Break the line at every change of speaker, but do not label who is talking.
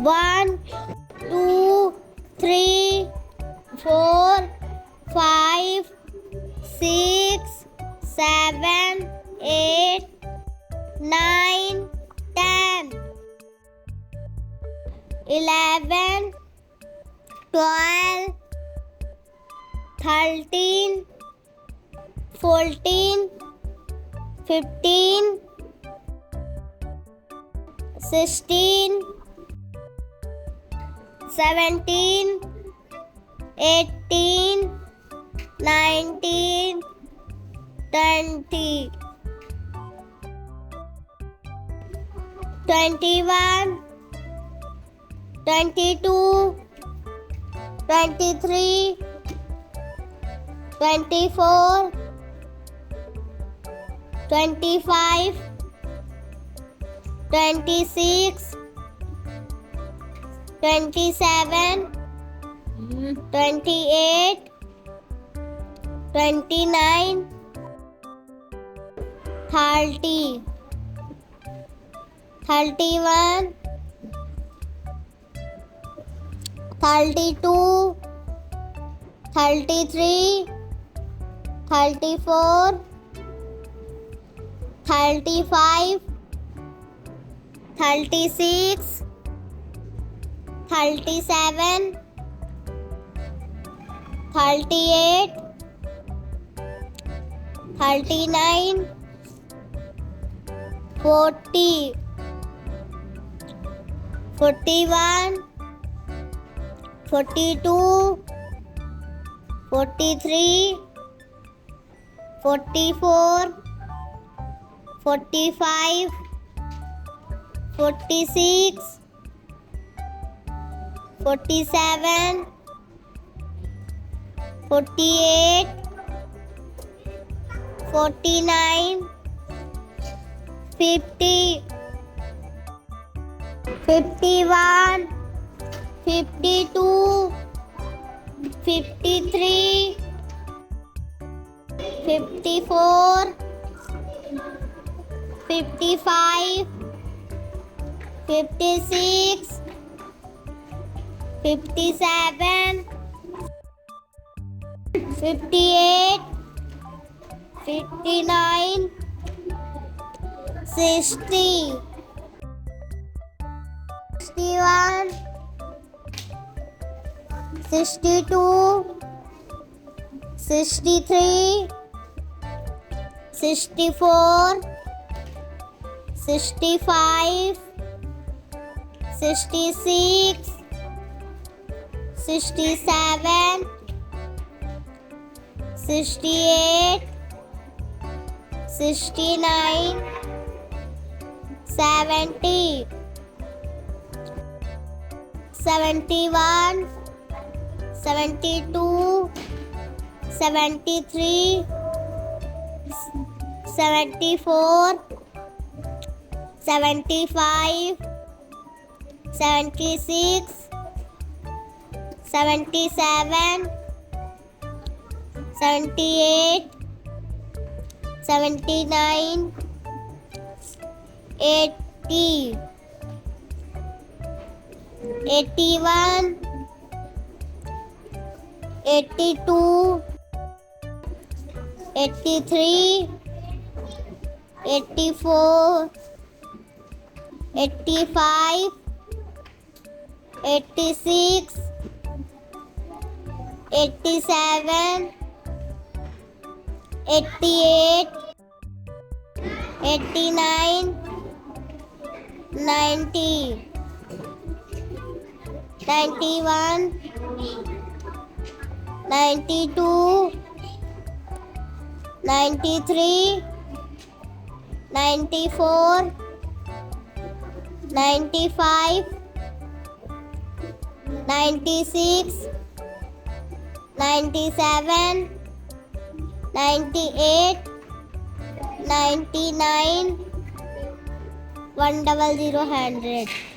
1, 2, 3, 4, 5, 6, 7, 8, 9, 10, 11, 12, 13, 14, 15, 16, 17, 18, 19, 20, 21, 22, 23, 24, 25, 26, 27, 28, 29, 30, 31, 32, 33, 34, 35, 36, 37, 38, 39, 40, 41, 42, 43, 44, 45, 46, 47, 48, 49, 50, 51, 52, 53, 54, 55, 56, 57, 58, 59, 60, 61, 62, 63, 64, 65, 66, 67, 68, 69, 70, 71, 72, 73, 74, 75, 76, 77, 78, 79, 80, 81, 82, 83, 84, 85, 86, 87, 88, 89, 90, 91, 92, 93, 94, 95, 96, 97, 98, 99, 100, 100.